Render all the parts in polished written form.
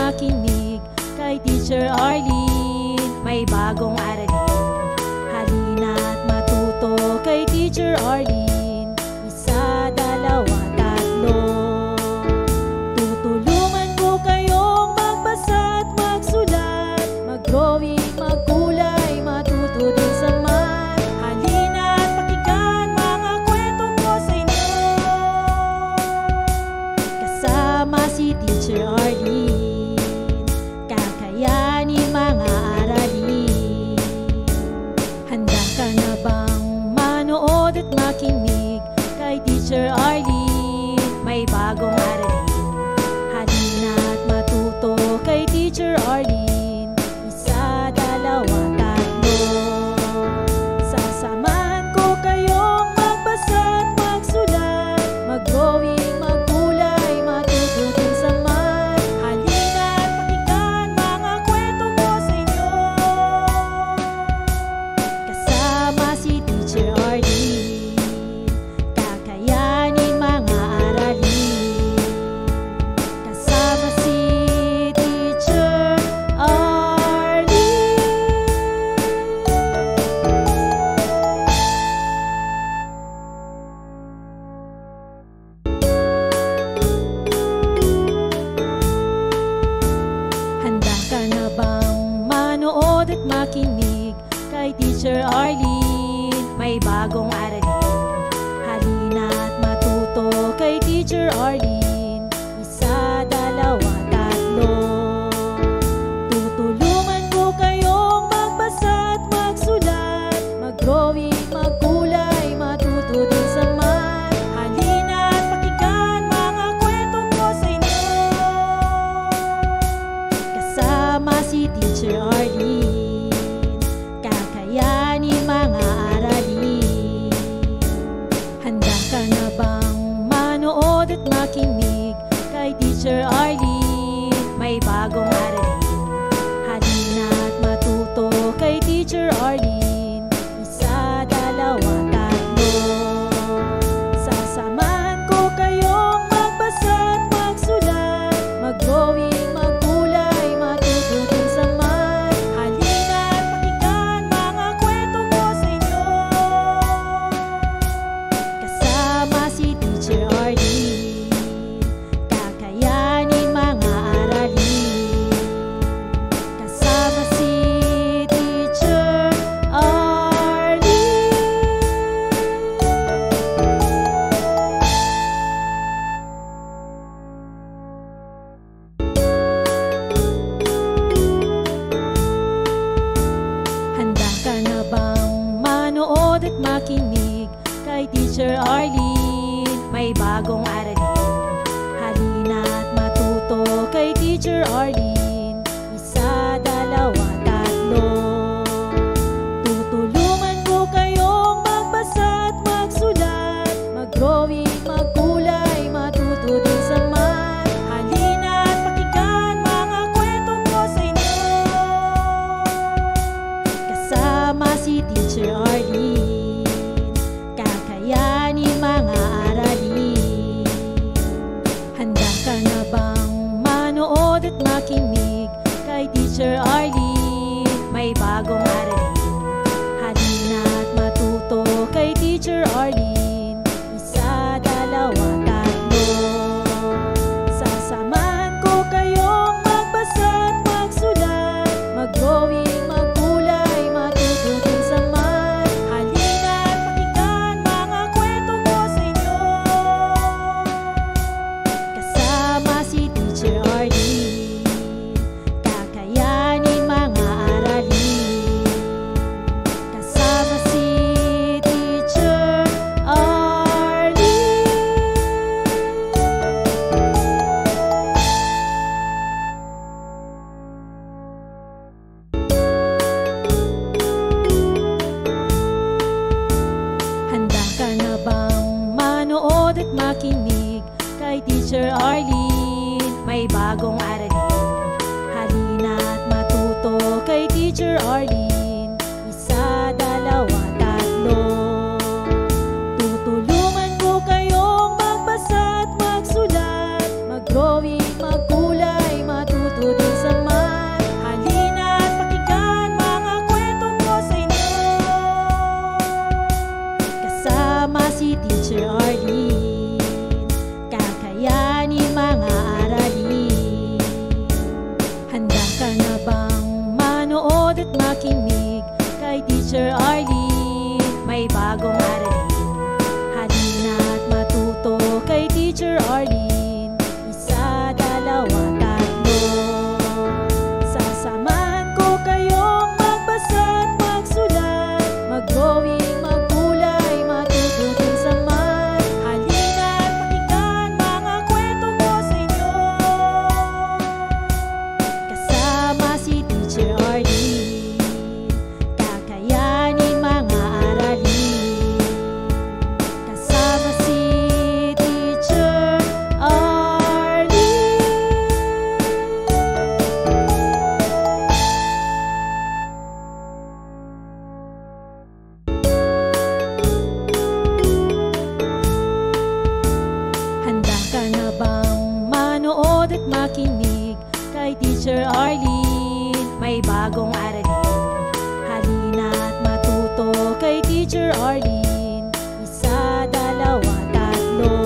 makinig kay Teacher Arlene. May bagong aralin, halina't matuto kay Teacher Arlene. Isa, dalawa, tatlo. Tutulungan ko kayong magbasa at magsulat, mag-drawing, magkulay, matuto din sa math. Halina't pakinggan mga kwento ko sa inyo, kasama si Teacher Arlene. Kakayanin mga aralin. Handa ka na bang manood at makinig kay Teacher Arlene? May bagong aralin, halina't matuto kay Teacher Arlene. Isa, dalawa, tatlo. Sasamahan ko kayong magbasa at magsulat, mag-drawing, magkulay, matuto din sa math. Halina't pakinggan mga kwento ko sa inyo, kasama si Teacher Arlene. Kakayanin mga aralin, kasama si Teacher Arlene. Handa ka na bang manood at makinig kay Teacher Arlene? May bagong aralin, halina't matuto kay Teacher Arlene. Isa, dalawa, tatlo. Tutulungan ko kayong magbasa at magsulat, mag-drawing, magkulay, matuto din sa math. Halina't pakinggan mga kwento ko sa inyo, kasama si Teacher Arlene. Kakayanin mga aralin. Handa ka na bang manood at makinig kay Teacher Arlene? May bagong aralin, halina't matuto kay Teacher Arlene. Isa, dalawa, tatlo. Sasamahan ko kayong magbasa at magsulat, mag-drawing, magkulay, matuto din sa math. Halina't pakinggan mga kwento ko sa inyo, kasama si Teacher Arlene. Kakayanin mga aralin, kasama si Teacher Arlene. Handa ka na bang manood at makinig kay Teacher Arlene? May bagong aralin, halina't matuto kay Teacher Arlene. Isa, dalawa, tatlo. Tutulungan ko kayong magbasa at magsulat, mag-drawing, magkulay, matuto din sa math. Halina't pakinggan mga kwento ko sa inyo, kasama si Teacher Arlene. Kakayanin mga aralin. Handa ka na bang manood at makinig kay Teacher Arlene? May bagong aralin, halina't matuto kay Teacher Arlene. Isa, dalawa, tatlo. Sasamahan ko kayong magbasa at magsulat, mag-drawing, magkulay, matuto din sa math. Halina't pakinggan mga kwento ko sa inyo, kasama si Teacher Arlene. Kakayanin mga aralin, kasama si Teacher Arlene. Handa ka na bang manood at makinig kay Teacher Arlene? May bagong aralin, halina't matuto kay Teacher Arlene. Isa, dalawa, tatlo. Tutulungan ko kayong magbasa at magsulat, mag-drawing, magkulay, matuto din si Teacher Arlene, kakayanin mga aralin. Handa ka na bang manood at makinig kay Teacher Arlene? May bagong aralin, halina at matuto kay Teacher Arlene. Isa, dalawa, tatlo. Sasamahan ko kayong magbasa at magsulat, mag-drawing, magkulay, matututin sa math. Halina at pakinggan mga kwento ko sa inyo. Kasama si Teacher Arlene, kakayanin mga aralin. Kasama si Teacher Arlene. Handa ka na bang manood at makinig kay Teacher Arlene? May bagong aralin, halina at matuto kay Teacher Arlene. Isa, dalawa, tatlo.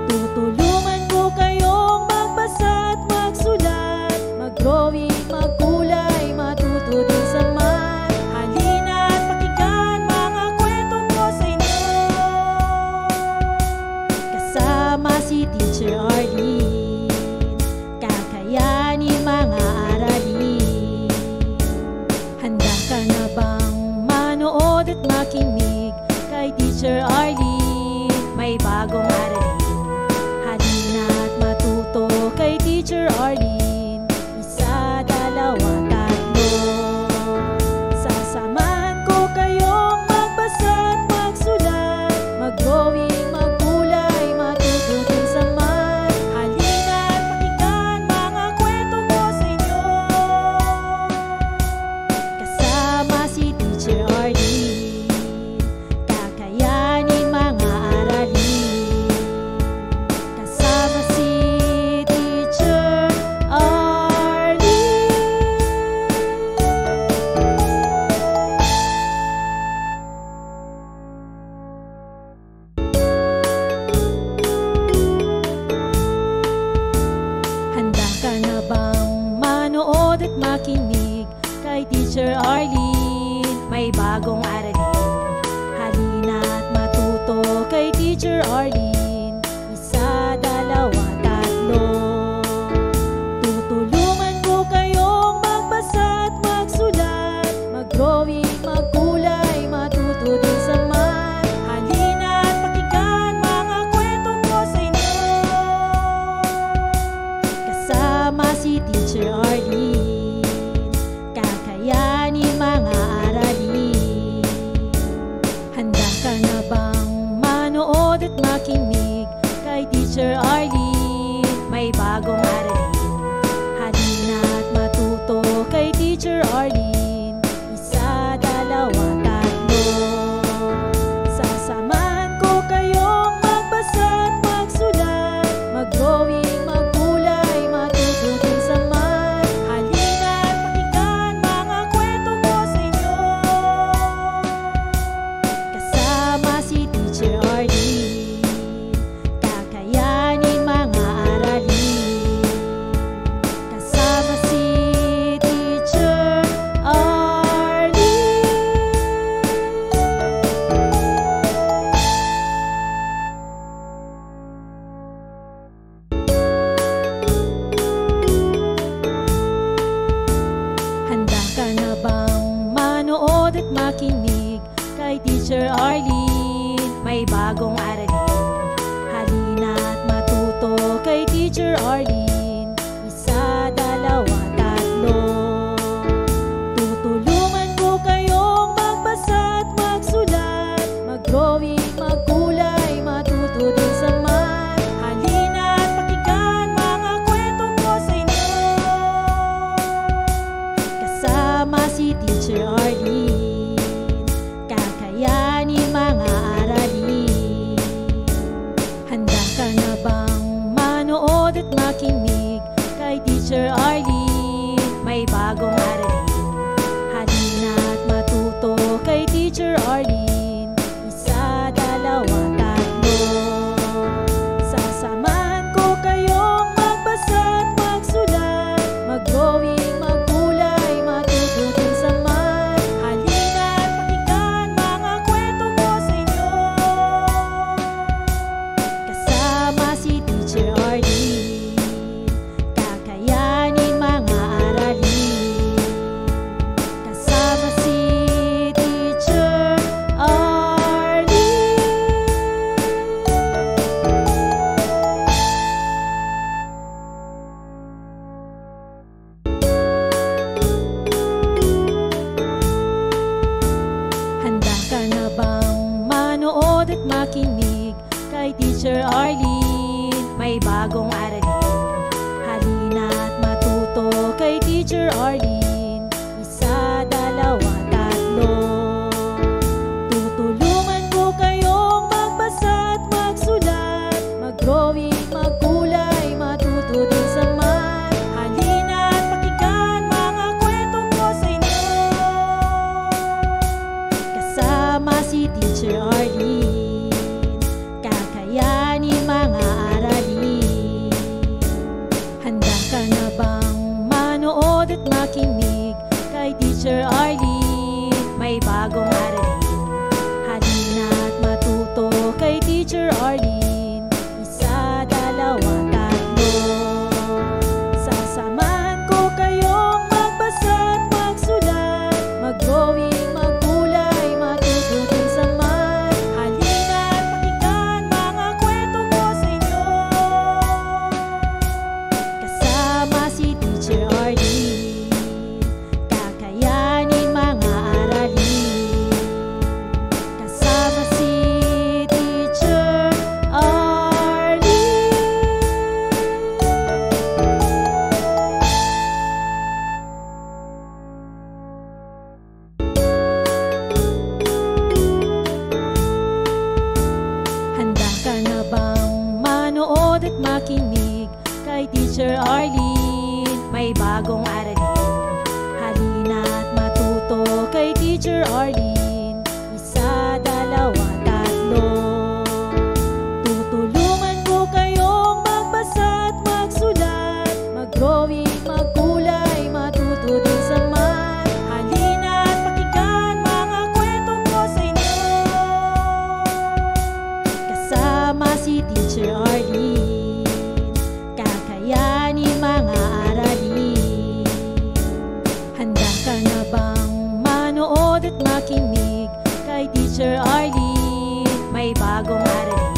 Tutulungan ko kayong magbasa at magsulat, mag-drawing, magkulay, matuto din sa math. Halina at pakinggan mga kwento ko sa inyo. Kasama si Teacher Arlene, kakayanin mga aralin. Handa ka na bang manood at makinig kay Teacher Arlene? May bagong aralin, halina at matuto kay Teacher Arlene. Isa, dalawa, tatlo. Sasamahan ko kayong magbasa at magsulat, mag-drawing, magkulay, matututin sa math. Halina at pakinggan mga kwento ko sa inyo. Kasama si Teacher Arlene, kakayanin mga aralin. Kasama si Teacher Arlene. Handa ka na bang manood at makinig kay Teacher Arlene? May bagong aralin, halina at matuto kay Teacher Arlene. Isa, dalawa, tatlo. Tutulungan ko kayong magbasa at magsulat, mag-drawing, magkulay, matuto din sa math. Halina at pakinggan mga kwento ko sa inyo. Kasama si Teacher Arlene, kakayanin mga aralin. Handa ka na bang manood at makinig kay Teacher Arlene? May bagong aralin, halina at matuto kay Teacher Arlene. Isa, dalawa, tatlo. Sasamahan ko kayong magbasa at magsulat, mag-drawing, magkulay, matututin sa math. Halina at pakinggan mga kwento ko sa inyo. Kasama si Teacher Arlene, kakayanin mga aralin. Kasama si Teacher Arlene. Handa ka na bang manood at makinig kay Teacher Arlene? May bagong aralin, halina at matuto kay Teacher Arlene. Isa, dalawa, tatlo. Tutulungan ko kayong magbasa at magsulat, mag-drawing, magkulay, matuto din sa math. Halina at pakinggan mga kwento ko sa inyo. Kasama si Teacher Arlene, kakayanin mga aralin. Handa ka na bang manood at makinig makinig kay Teacher Arlene. May bagong aralin. Halina't matuto kay Teacher Arlene. Isa, dalawa, tatlo. Tutulungan ko kayong magbasa at magsulat, mag-drawing, magkulay, matuto din sa math. Halina't pakinggan mga kwento ko sa inyo. Kasama si Teacher Arlene, kakayanin mga aralin. Handa ka na bang manood at makinig kay Teacher Arlene? May bagong aralin. Halina't matuto kay Teacher Arlene. Isa, dalawa, tatlo. Sasamahan ko kayong magbasa at magsulat, mag-drawing, magkulay, matuto din sa math. Halina't pakinggan mga kwento ko sa inyo. Kasama si Teacher Arlene, kakayanin mga aralin. Kasama si Teacher Arlene. Handa ka na bang manood at makinig kay Teacher Arlene? May bagong aralin. Halina't matuto kay Teacher Arlene. Isa, dalawa, tatlo. Tutulungan ko kayong magbasa at magsulat, mag-drawing, magkulay, matuto din sa math. Halina't pakinggan mga kwento ko sa inyo. Kasama si Teacher Arlene, kakayanin mga aralin. Handa ka na bang manood at makinig kay Teacher Arlene? May bagong aralin.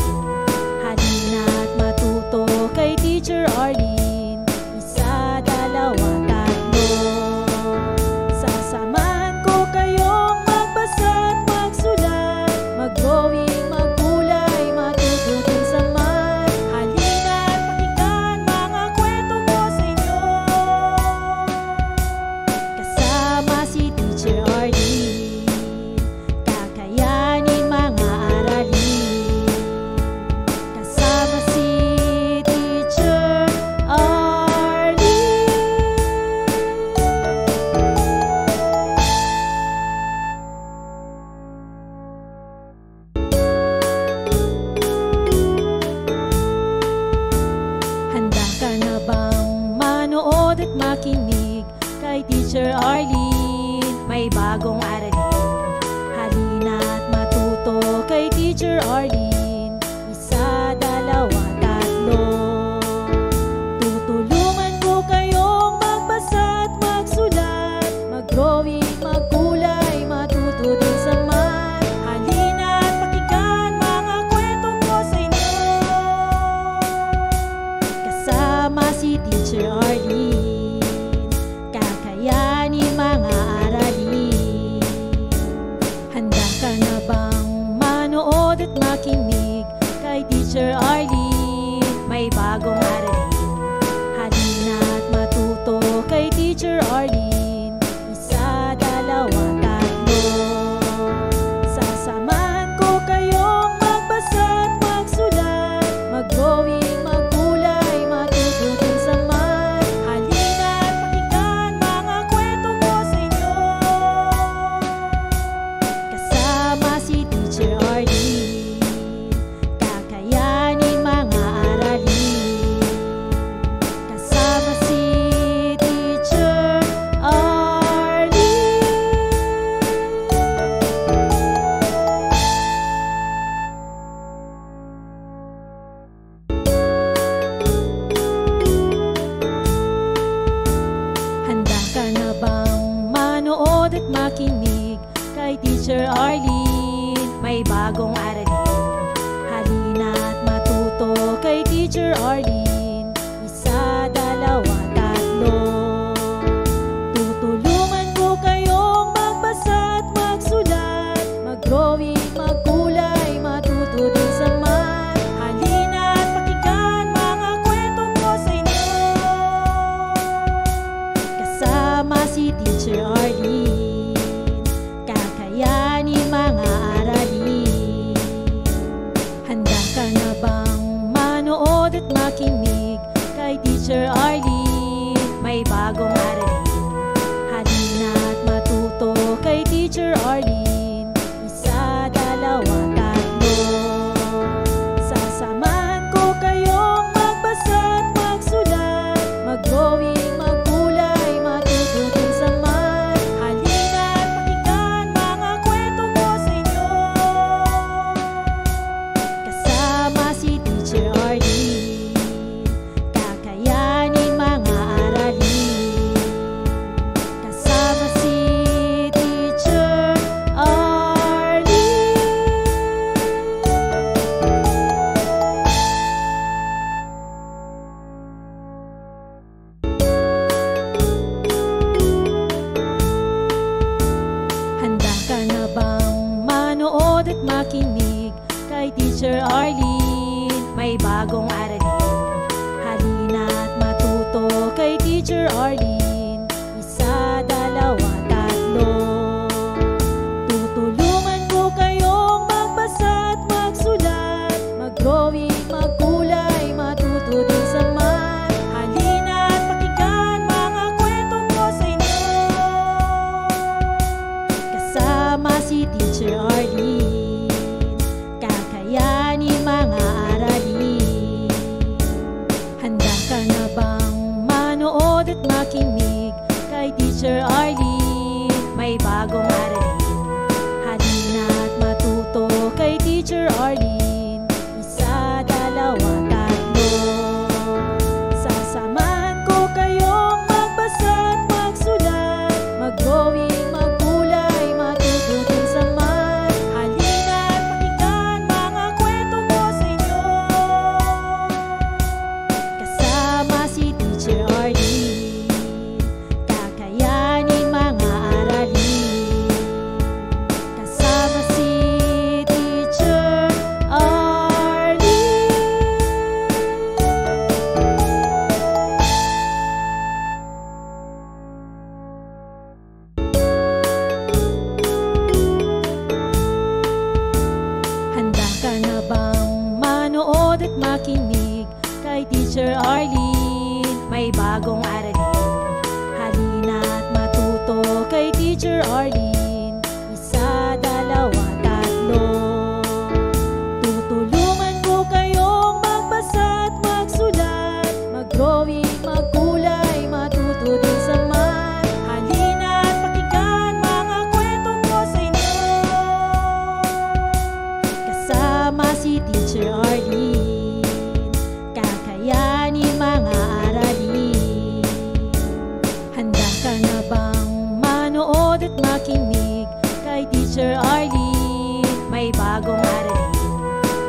Halina't matuto kay Teacher Arlene. Isa, dalawa, tatlo. Sasamahan ko kayong magbasa at magsulat, mag-drawing, magkulay, matuto din sa math. Halina't pakinggan mga kwento ko sa inyo. Kasama si Teacher Arlene, kakayanin mga aralin. Kasama si Teacher Arlene. Handa ka na bang manood at makinig kay Teacher Arlene? May bagong aralin. Halina't matuto kay Teacher Arlene. Isa, dalawa, tatlo. Tutulungan ko kayong magbasa at magsulat, mag-drawing, magkulay, matuto din sa math. Halina't pakinggan mga kwento ko sa inyo. Kasama si Teacher Arlene, kakayanin mga aralin. Handa ka na bang manood at makinig kay Teacher Arlene? May bagong aralin. Halina't matuto kay Teacher Arlene. Isa, dalawa, tatlo. Sasamahan ko kayong magbasa at magsulat, mag-drawing, magkulay, matuto din sa math. Halina't pakinggan mga kwento ko sa inyo. Kasama si Teacher Arlene, kakayanin mga aralin. Kasama si Teacher Arlene. Handa ka na bang manood at makinig kay Teacher Arlene? May bagong aralin. Halina't matuto kay Teacher Arlene. Isa, dalawa, tatlo. Tutulungan ko kayong magbasa at magsulat, mag-drawing, magkulay, matuto din at makinig kay Teacher Arlene. May bagong aralin, halina't matuto kay Teacher Arlene. Isa, dalawa, tatlo. Tutulungan ko kayong magbasa at magsulat, mag-drawing, magkulay, matuto din sa math. Halina't pakinggan mga kwento ko sa inyo, kasama si Teacher Arlene. Kakayanin mga aralin. Handa ka na bang manood at makinig kay Teacher Arlene? May bagong aralin, halina't matuto kay Teacher Arlene. Isa, dalawa, tatlo. Sasamahan ko kayong magbasa at magsulat, mag-drawing, magkulay, matuto din sa math. Halina't pakinggan mga kwento ko sa inyo, kasama si Teacher Arlene. Kakayanin mga aralin, kasama si Teacher Arlene. Handa ka na bang manood at makinig kay Teacher Arlene? May bagong aralin, halina't matuto kay Teacher Arlene. Isa, dalawa, tatlo. Tutulungan ko kayong magbasa at magsulat, mag-drawing, magkulay, matuto din sa math. Halina't pakinggan mga kwento ko sa inyo, kasama si Teacher Arlene. Kakayanin mga aralin. Handa ka na bang manood at makinig kay Teacher Arlene? May bagong aralin,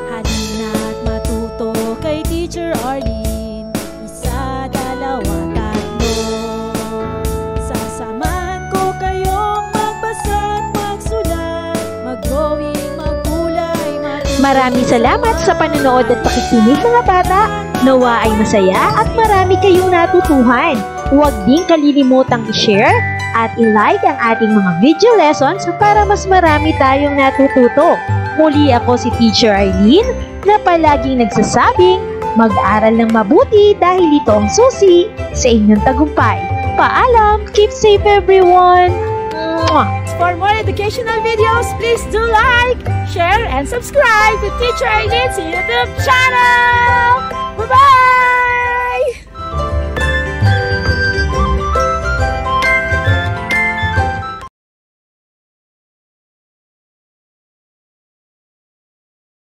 halina't matuto kay Teacher Arlene. Isa, dalawa, tatlo. Sasamahan ko kayong magbasa at magsulat, mag-drawing, magkulay, matuto. Maraming salamat sa panonood at pakikinig mga bata. Nawa ay masaya at marami kayong natutuhan. Huwag din kalilimutang i-share at i-like ang ating mga video lessons para mas marami tayong natututo. Muli ako si Teacher Arlene na palaging nagsasabing mag-aral ng mabuti dahil ito ang susi sa inyong tagumpay. Paalam! Keep safe everyone! Mwah! For more educational videos, please do like, share, and subscribe to Teacher Arlene's YouTube channel! Bye-bye!